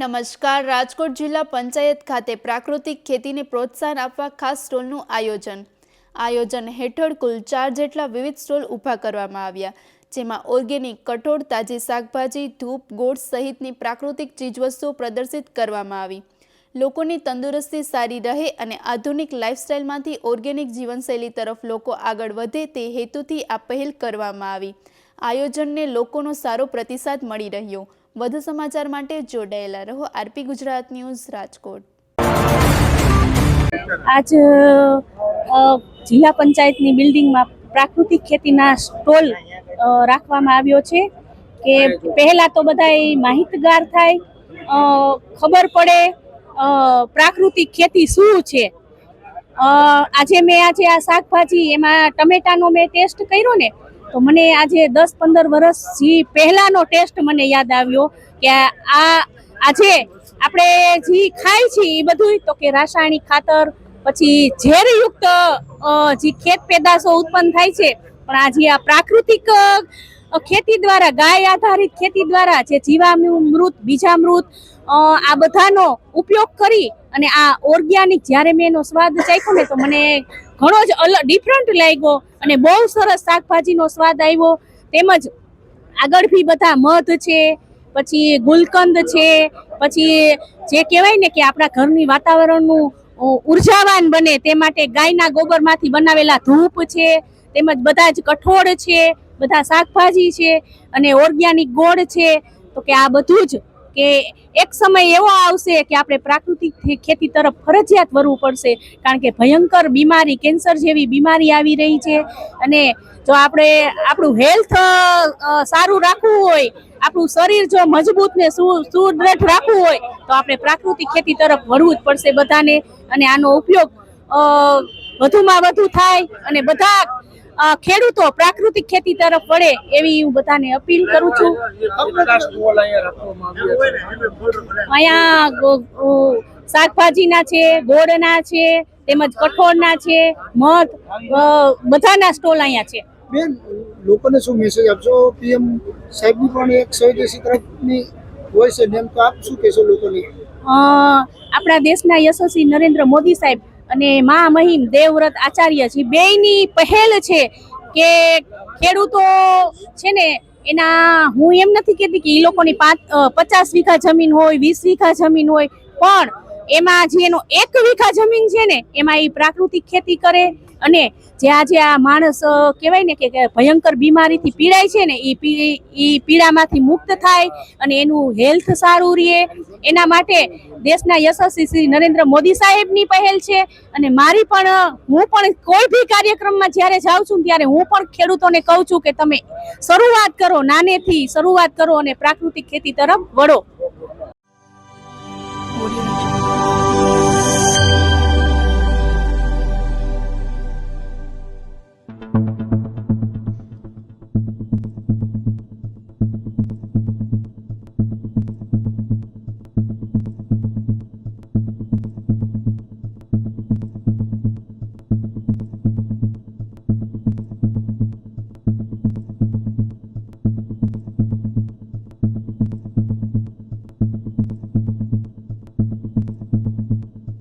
નમસ્કાર। રાજકોટ જિલ્લા પંચાયત ખાતે પ્રાકૃતિક ખેતીને પ્રોત્સાહન આપવા ખાસ સ્ટોલનું આયોજન હેઠળ કુલ 4 જેટલા વિવિધ સ્ટોલ ઊભા કરવામાં આવ્યા, જેમાં ઓર્ગેનિક કઠોળ, તાજી શાકભાજી, ધૂપ, ગોળ સહિતની પ્રાકૃતિક ચીજવસ્તુઓ પ્રદર્શિત કરવામાં આવી। લોકોની તંદુરસ્તી સારી રહે અને આધુનિક લાઇફસ્ટાઇલમાંથી ઓર્ગેનિક જીવનશૈલી તરફ લોકો આગળ વધે તે હેતુથી આ પહેલ કરવામાં આવી। આયોજનને લોકોનો સારો પ્રતિસાદ મળી રહ્યો। વધુ સમાચાર માટે જોડાયેલા રહો આરપી ગુજરાત ન્યૂઝ રાજકોટ। आज जिला पंचायतनी बिल्डिंग में प्राकृतिक खेतीना स्टॉल राखवामां आव्यो छे के पहला तो बधाय माहितगार थाय, खबर पड़े प्राकृतिक खेती शुं छे। आजे मैं आज आ शाकभाजी एमां टमेटानो मैं टेस्ट कर्यो ने तो मने आजे 10-15 वर्ष पहलानो टेस्ट मने याद आव्यो के आजे આપણે જે ખાઈ છે એ બધું તો કે રાસાયણિક ખાતર પછી ઝેરયુક્ત જે ખેત પેદાશો ઉત્પન્ન થાય છે, પણ આજે આ પ્રાકૃતિક ખેતી દ્વારા, ગાય આધારિત ખેતી દ્વારા જે જીવામૃત, બીજામૃત આ બધાનો ઉપયોગ કરી અને આ ઓર્ગેનિક જ્યારે મેં એનો સ્વાદ ચાખ્યો ને તો મને ઘણો જ ડિફરન્ટ લાગ્યો અને બહુ સરસ શાકભાજીનો સ્વાદ આવ્યો। તેમજ આગળ બી બધા મધ છે, પછી ગુલકંદ છે, પછી જે કહેવાય ને કે આપણા ઘરની વાતાવરણનું ઉર્જાવાન બને તે માટે ગાયના ગોબરમાંથી બનાવેલા ધૂપ છે, તેમજ બધા જ કઠોળ છે, બધા શાકભાજી છે અને ઓર્ગેનિક ગોળ છે। તો કે આ બધું જ કે એક સમય એવો આવશે કે આપણે પ્રાકૃતિક ખેતી તરફ ફરજિયાત વળવું પડશે, કારણ કે ભયંકર બીમારી, કેન્સર જેવી બીમારી આવી રહી છે અને જો આપણે આપણું હેલ્થ સારું રાખવું હોય, આપણું શરીર જો મજબૂત ને સુદૃઢ રાખવું હોય તો આપણે પ્રાકૃતિક ખેતી તરફ વળવું જ પડશે બધાને અને આનો ઉપયોગ વધુમાં વધુ થાય અને બધા ખેડૂતો પ્રાકૃતિક ખેતી તરફ વળે એવી હું બધાને અપીલ કરું છું। અહીંયા શાકભાજીના છે, ગોળના છે, તેમજ કઠોળના છે, મધ બધાના સ્ટોલ અહીંયા છે। બેન, લોકોને શું મેસેજ આપશો? પીએમ સાહેબની પણ એક સ્વદેશી તરફની હોય છે નેમ, તો આપ શું કહેશો લોકોને? આપણા દેશના યશસ્વી નરેન્દ્ર મોદી સાહેબ અને મહામહિમ દેવવ્રત આચાર્યજી બેયની પહેલ છે કે ખેડૂતો છે ને એના, હું એમ નથી કહેતી કે એ લોકોની 50 વીઘા જમીન હોય, 20 વીઘા જમીન હોય, પણ એમાં જે એનો 1 વીઘા જમીન છે ને એમાં એ પ્રાકૃતિક ખેતી કરે અને જે આજે આ માણસ કહેવાય ને કે ભયંકર બીમારીથી પીડાય છે ને એ પીડામાંથી મુક્ત થાય અને એનું હેલ્થ સારું રહે, એના માટે દેશના યશસ્વી શ્રી નરેન્દ્ર મોદી સાહેબની પહેલ છે। અને મારી પણ, હું પણ કોઈ બી કાર્યક્રમમાં જ્યારે જાઉં છું ત્યારે હું પણ ખેડૂતોને કહું છું કે તમે શરૂઆત કરો, નાનેથી શરૂઆત કરો અને પ્રાકૃતિક ખેતી તરફ વળો।